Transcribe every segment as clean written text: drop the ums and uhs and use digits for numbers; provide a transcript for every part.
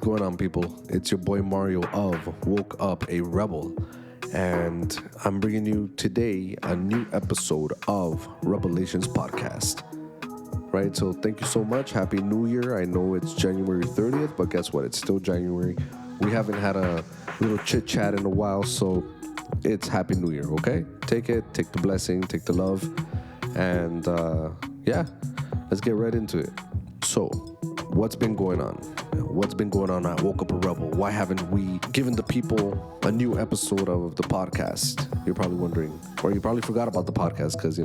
going on, people? It's your boy Mario of Woke Up a Rebel, and I'm bringing you today a new episode of Rebelations podcast. Right, so thank you so much. Happy New Year. I know it's January 30th, but guess what? It's still January. We haven't had a little chit chat in a while, so it's Happy New Year, okay? Take it, take the blessing, take the love, and let's get right into it. So, what's been going on? What's been going on at Woke Up a Rebel? Why haven't we given the people a new episode of the podcast? You're probably wondering, or you probably forgot about the podcast because,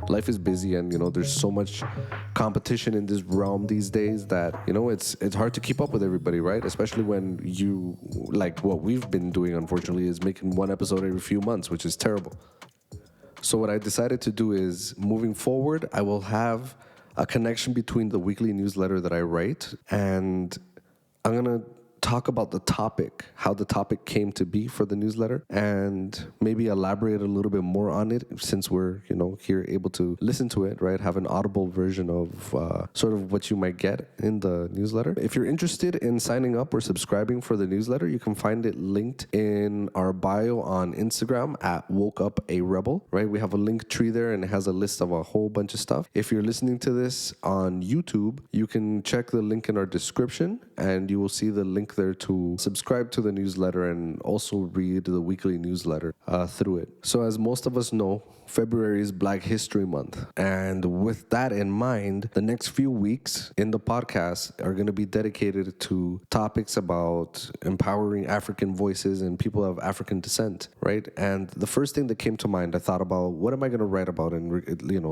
life is busy and, there's so much competition in this realm these days that, it's hard to keep up with everybody, right? Especially when you, like what we've been doing, unfortunately, is making one episode every few months, which is terrible. So what I decided to do is, moving forward, I will have a connection between the weekly newsletter that I write, and I'm going to talk about the topic, how the topic came to be for the newsletter, and maybe elaborate a little bit more on it since we're, here able to listen to it, right? Have an audible version of sort of what you might get in the newsletter. If you're interested in signing up or subscribing for the newsletter, you can find it linked in our bio on Instagram at Woke Up a Rebel, right? We have a link tree there and it has a list of a whole bunch of stuff. If you're listening to this on YouTube, you can check the link in our description and you will see the link there to subscribe to the newsletter and also read the weekly newsletter through it. So as most of us know, February is Black History Month. And with that in mind, the next few weeks in the podcast are going to be dedicated to topics about empowering African voices and people of African descent, right? And the first thing that came to mind, I thought about, what am I going to write about and,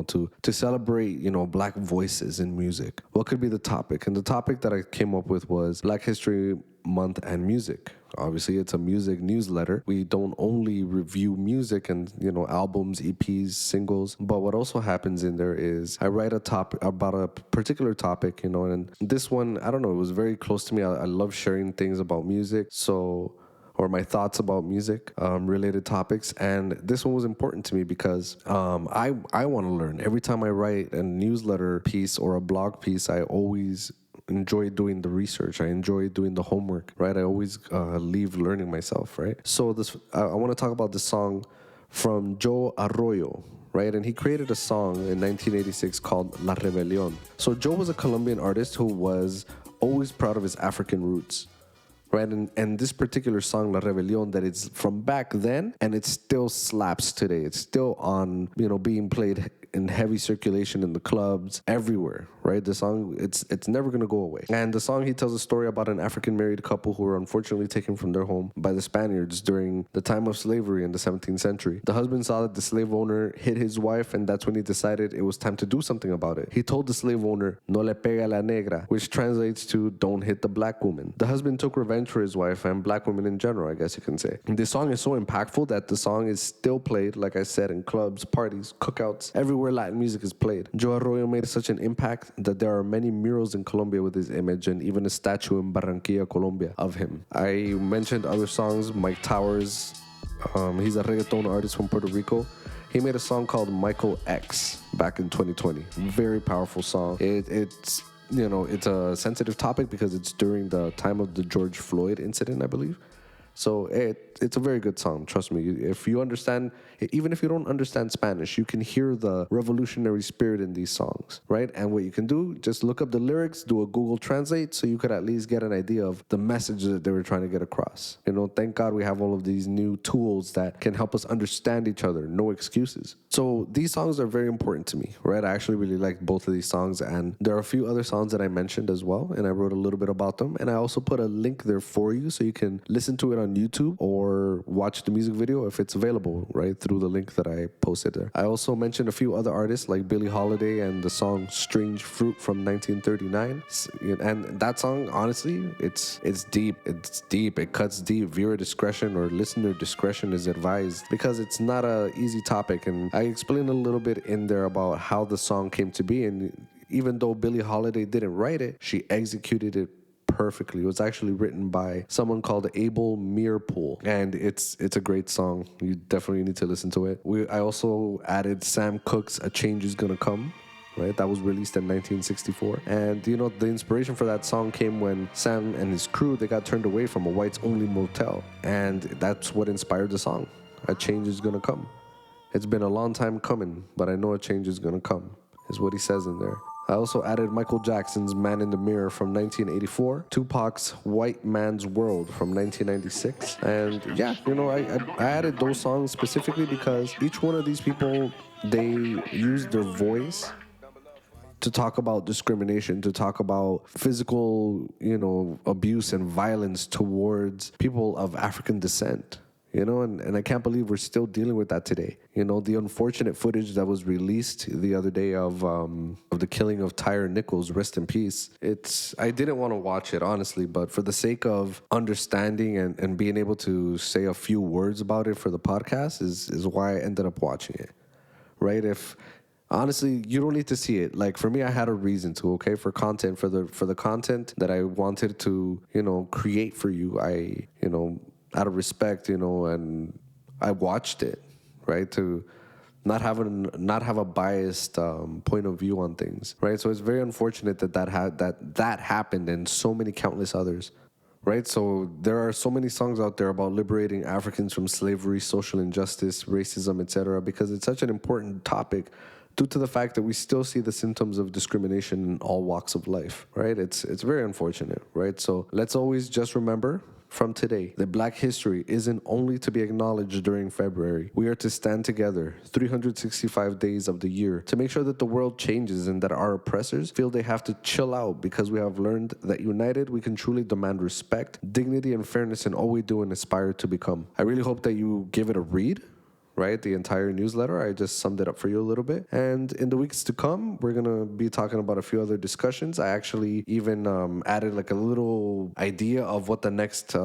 to celebrate, Black voices in music? What could be the topic? And the topic that I came up with was Black History Month and music. Obviously, it's a music newsletter. We don't only review music and, albums, EPs, singles, but what also happens in there is I write a topic about a particular topic, and this one, I don't know, it was very close to me. I love sharing things about music, or my thoughts about music, related topics. And this one was important to me because I want to learn. Every time I write a newsletter piece or a blog piece, I always enjoy doing the research. I enjoy doing the homework, right? I always leave learning myself, right? So I want to talk about this song from Joe Arroyo, right? And he created a song in 1986 called La Rebelión. So Joe was a Colombian artist who was always proud of his African roots, right? And this particular song, La Rebelión, that it's from back then, and it still slaps today. It's still on, being played in heavy circulation in the clubs, everywhere, right? The song, it's never going to go away. And the song, he tells a story about an African married couple who were unfortunately taken from their home by the Spaniards during the time of slavery in the 17th century. The husband saw that the slave owner hit his wife, and that's when he decided it was time to do something about it. He told the slave owner, "No le pega la negra," which translates to "don't hit the black woman." The husband took revenge for his wife and black women in general, I guess you can say. And this song is so impactful that the song is still played, like I said, in clubs, parties, cookouts, everywhere Latin music is played. Joe Arroyo made such an impact that there are many murals in Colombia with his image and even a statue in Barranquilla, Colombia of him. I mentioned other songs, Mike Towers, he's a reggaeton artist from Puerto Rico. He made a song called Michael X back in 2020. Very powerful song. It's a sensitive topic because it's during the time of the George Floyd incident, I believe. So it's a very good song, trust me. If you understand, even if you don't understand Spanish, you can hear the revolutionary spirit in these songs, right? And what you can do, just look up the lyrics, do a Google Translate, so you could at least get an idea of the message that they were trying to get across. Thank God we have all of these new tools that can help us understand each other. No excuses. So these songs are very important to me, right? I actually really like both of these songs, and there are a few other songs that I mentioned as well, and I wrote a little bit about them, and I also put a link there for you so you can listen to it on YouTube or watch the music video if it's available, right, through the link that I posted there. I also mentioned a few other artists like Billie Holiday and the song Strange Fruit from 1939. And that song, honestly, it's deep. It's deep. It cuts deep. Viewer discretion or listener discretion is advised because it's not an easy topic. And I explained a little bit in there about how the song came to be. And even though Billie Holiday didn't write it, she executed it perfectly. It was actually written by someone called Abel Meerpool, and it's a great song. You definitely need to listen to it. I also added Sam Cooke's "A Change Is Gonna Come," right? That was released in 1964. And, you know, the inspiration for that song came when Sam and his crew, they got turned away from a whites-only motel. And that's what inspired the song. A change is going to come. It's been a long time coming, but I know a change is going to come, is what he says in there. I also added Michael Jackson's Man in the Mirror from 1984, Tupac's White Man's World from 1996. And yeah, you know, I added those songs specifically because each one of these people, they use their voice to talk about discrimination, to talk about physical, you know, abuse and violence towards people of African descent. You know, and I can't believe we're still dealing with that today. You know, the unfortunate footage that was released the other day of the killing of Tyre Nichols, rest in peace. I didn't want to watch it, honestly, but for the sake of understanding and being able to say a few words about it for the podcast is why I ended up watching it, right? Honestly, you don't need to see it. Like, for me, I had a reason to, okay? For content, for the content that I wanted to, you know, create for you, out of respect, you know, and I watched it, right, to not have a biased point of view on things, right? So it's very unfortunate that happened, and so many countless others, right? So there are so many songs out there about liberating Africans from slavery, social injustice, racism, etc., because it's such an important topic due to the fact that we still see the symptoms of discrimination in all walks of life, right? It's very unfortunate, right? So let's always just remember from today that Black history isn't only to be acknowledged during February. We are to stand together 365 days of the year to make sure that the world changes and that our oppressors feel they have to chill out, because we have learned that united we can truly demand respect, dignity, and fairness in all we do and aspire to become. I really hope that you give it a read, right? The entire newsletter. I just summed it up for you a little bit. And in the weeks to come, we're going to be talking about a few other discussions. I actually even added like a little idea of what the next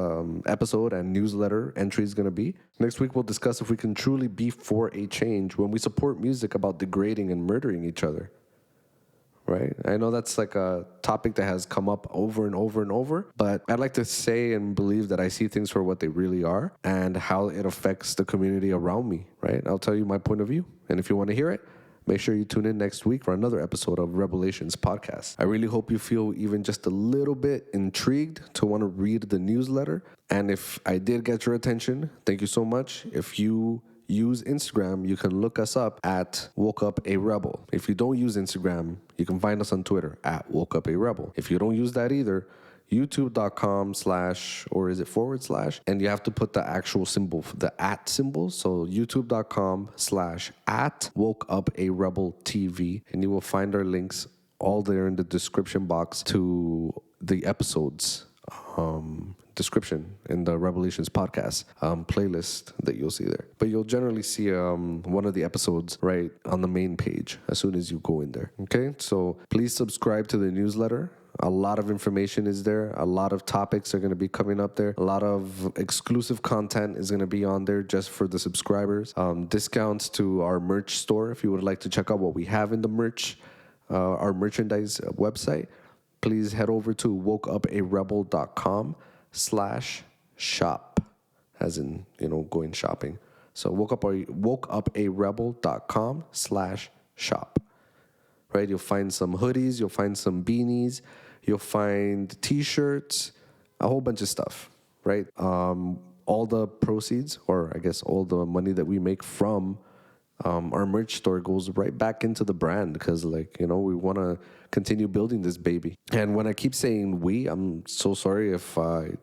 episode and newsletter entry is going to be. Next week, we'll discuss if we can truly be for a change when we support music about degrading and murdering each other. Right? I know that's like a topic that has come up over and over and over, but I'd like to say and believe that I see things for what they really are and how it affects the community around me, right? I'll tell you my point of view. And if you want to hear it, make sure you tune in next week for another episode of Rebelations podcast. I really hope you feel even just a little bit intrigued to want to read the newsletter. And if I did get your attention, thank you so much. If you use Instagram, you can look us up at Woke Up a Rebel. If you don't use Instagram, you can find us on Twitter at Woke Up a Rebel. If you don't use that either, youtube.com/ or is it / and you have to put the actual symbol, the @ symbol. So youtube.com / Woke Up a Rebel TV, and you will find our links all there in the description box to the episodes description in the Rebelations podcast playlist that you'll see there. But you'll generally see one of the episodes right on the main page as soon as you go in there. Okay, so please subscribe to the newsletter. A lot of information is there. A lot of topics are going to be coming up there. A lot of exclusive content is going to be on there just for the subscribers. Discounts to our merch store if you would like to check out what we have in the merch, our merchandise website. Please head over to wokeuparebel.com/shop, as in, you know, going shopping. So wokeuparebel.com/shop. Right? You'll find some hoodies, you'll find some beanies, you'll find t-shirts, a whole bunch of stuff, right? All the proceeds, or I guess all the money that we make from our merch store goes right back into the brand, because, like, you know, we want to continue building this baby. And when I keep saying we, I'm so sorry if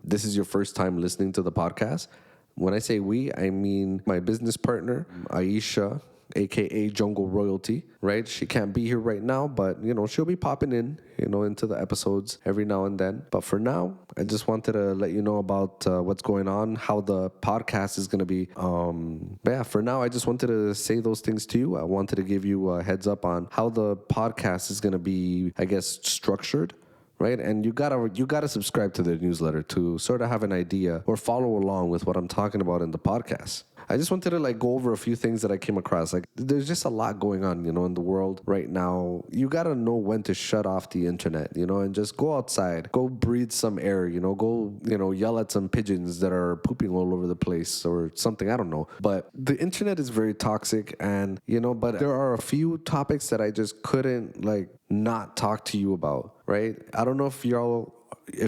this is your first time listening to the podcast. When I say we, I mean my business partner, Aisha, a.k.a. Jungle Royalty, right? She can't be here right now, but, you know, she'll be popping in, you know, into the episodes every now and then. But for now, I just wanted to let you know about what's going on, how the podcast is going to be. But yeah, for now, I just wanted to say those things to you. I wanted to give you a heads up on how the podcast is going to be, I guess, structured. Right? And you gotta subscribe to the newsletter to sort of have an idea or follow along with what I'm talking about in the podcast. I just wanted to like go over a few things that I came across. Like there's just a lot going on, in the world right now. You got to know when to shut off the internet, and just go outside, go breathe some air, go, yell at some pigeons that are pooping all over the place or something. I don't know. But the internet is very toxic and, but there are a few topics that I just couldn't like not talk to you about, right? I don't know if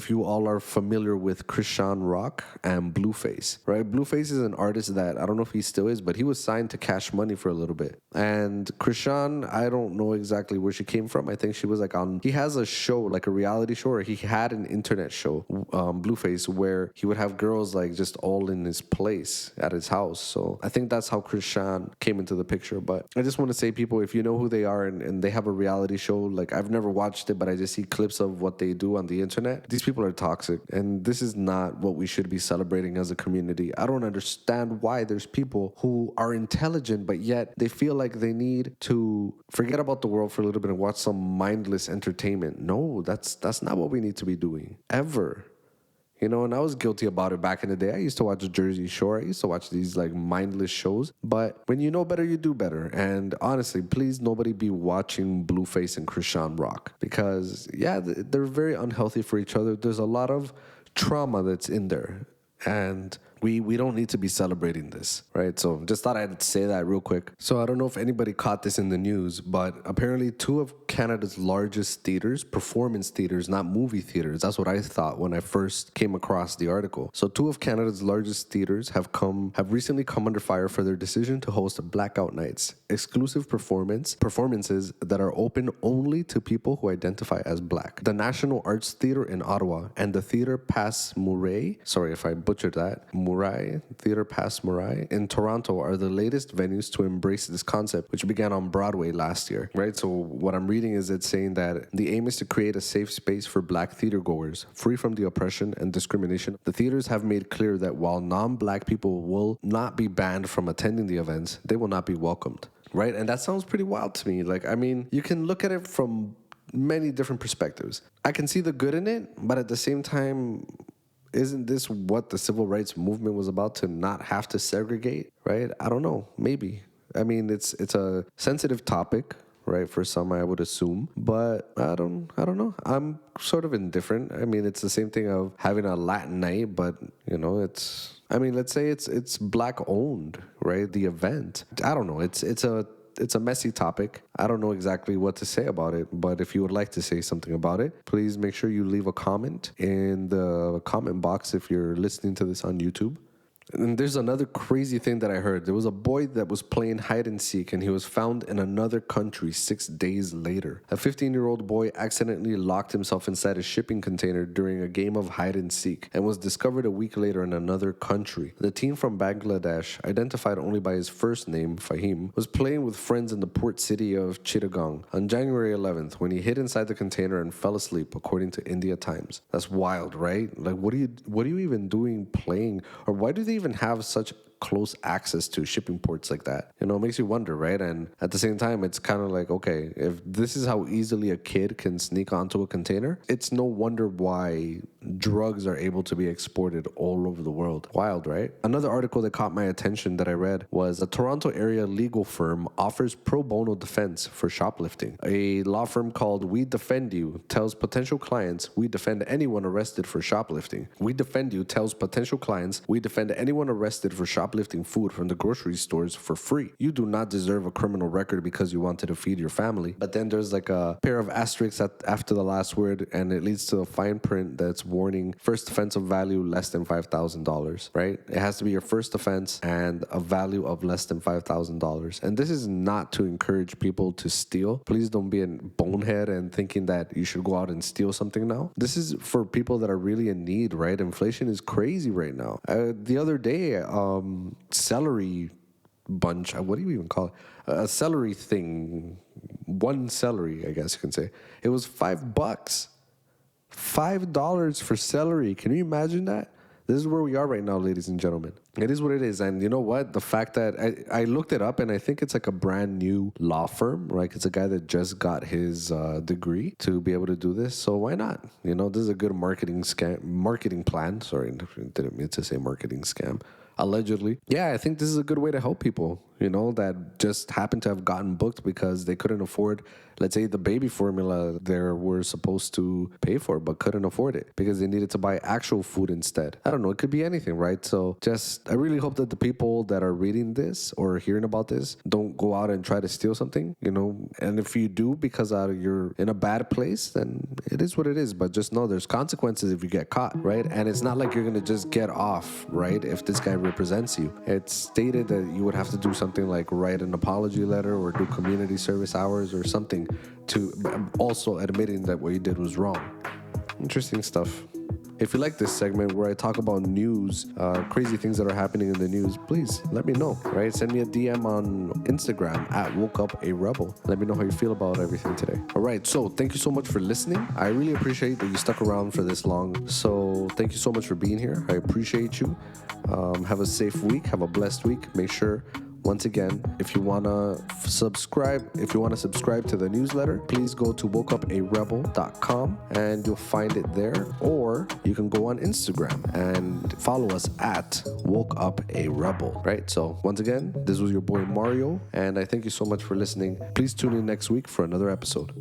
you all are familiar with Christian Rock and Blueface, right? Blueface is an artist that I don't know if he still is, but he was signed to Cash Money for a little bit. And Christian, I don't know exactly where she came from. I think she was like he has a show, like a reality show, or he had an internet show, Blueface, where he would have girls like just all in his place at his house. So I think that's how Christian came into the picture. But I just want to say, people, if you know who they are and they have a reality show, like I've never watched it, but I just see clips of what they do on the internet. These people are toxic, and this is not what we should be celebrating as a community. I don't understand why there's people who are intelligent, but yet they feel like they need to forget about the world for a little bit and watch some mindless entertainment. No, that's not what we need to be doing, ever. And I was guilty about it back in the day. I used to watch Jersey Shore. I used to watch these like mindless shows. But when you know better, you do better. And honestly, please nobody be watching Blueface and Christian Rock because, yeah, they're very unhealthy for each other. There's a lot of trauma that's in there. And we don't need to be celebrating this, right? So just thought I'd say that real quick. So I don't know if anybody caught this in the news, but apparently two of Canada's largest theaters, performance theaters, not movie theaters. That's what I thought when I first came across the article. So two of Canada's largest theaters have recently come under fire for their decision to host blackout nights, exclusive performances that are open only to people who identify as Black. The National Arts Theatre in Ottawa and the Theatre Passe Muraille, sorry if I butchered that, Theatre Passe Muraille in Toronto are the latest venues to embrace this concept, which began on Broadway last year, right? So what I'm reading is it's saying that the aim is to create a safe space for Black theater goers, free from the oppression and discrimination. The theaters have made clear that while non-Black people will not be banned from attending the events, they will not be welcomed, right? And that sounds pretty wild to me. Like, I mean, you can look at it from many different perspectives. I can see the good in it, but at the same time, isn't this what the civil rights movement was about, to not have to segregate, right? I don't know. Maybe. I mean, it's a sensitive topic, right? For some, I would assume, but I don't know. I'm sort of indifferent. I mean, it's the same thing of having a Latin night, but let's say it's Black owned, right? The event. I don't know. It's a messy topic. I don't know exactly what to say about it, but if you would like to say something about it, please make sure you leave a comment in the comment box if you're listening to this on YouTube. And there's another crazy thing that I heard. There was a boy that was playing hide and seek, and he was found in another country 6 days later. A 15-year-old boy accidentally locked himself inside a shipping container during a game of hide and seek and was discovered a week later in another country. The teen from Bangladesh, identified only by his first name, Fahim, was playing with friends in the port city of Chittagong on January 11th when he hid inside the container and fell asleep, according to India Times. That's wild, right? Like, what are you even doing playing? Or why do they even have such close access to shipping ports like that? It makes you wonder, right? And at the same time, it's kind of like, okay, if this is how easily a kid can sneak onto a container, it's no wonder why drugs are able to be exported all over the world. Wild, right? Another article that caught my attention that I read was a Toronto area legal firm offers pro bono defense for shoplifting. A law firm called We Defend You tells potential clients, we defend anyone arrested for shoplifting. We Defend You tells potential clients, we defend anyone arrested for shoplifting food from the grocery stores for free. You do not deserve a criminal record because you wanted to feed your family. But then there's like a pair of asterisks after the last word, and it leads to a fine print that's warning first offense of value less than $5,000, right? It has to be your first offense and a value of less than $5,000. And this is not to encourage people to steal. Please don't be a bonehead and thinking that you should go out and steal something now. This is for people that are really in need, right? Inflation is crazy right now. The other day, celery bunch, what do you even call it? A celery thing, one celery, I guess you can say. It was $5. $5 for celery. Can you imagine that? This is where we are right now, ladies and gentlemen. It is what it is. And you know what? The fact that I looked it up, and I think it's like a brand new law firm, right? It's a guy that just got his degree to be able to do this. So why not? This is a good marketing plan. Sorry, didn't mean to say marketing scam. allegedly. Yeah, I think this is a good way to help people, that just happen to have gotten booked because they couldn't afford, let's say, the baby formula they were supposed to pay for, but couldn't afford it because they needed to buy actual food instead. I don't know. It could be anything, right? So I really hope that the people that are reading this or hearing about this don't go out and try to steal something, and if you do because you're in a bad place, then it is what it is. But just know there's consequences if you get caught, right? And it's not like you're going to just get off, right? If this guy represents you, it's stated that you would have to do something like write an apology letter or do community service hours or something, to also admitting that what you did was wrong. Interesting stuff. If you like this segment where I talk about news, crazy things that are happening in the news, please let me know, right? Send me a DM on Instagram at WokeUpARebel. Let me know how you feel about everything today. All right, so thank you so much for listening. I really appreciate that you stuck around for this long. So thank you so much for being here. I appreciate you. Have a safe week. Have a blessed week. Make sure, once again, if you want to subscribe to the newsletter, please go to wokeuparebel.com and you'll find it there. Or you can go on Instagram and follow us at wokeuparebel, right? So once again, this was your boy Mario, and I thank you so much for listening. Please tune in next week for another episode.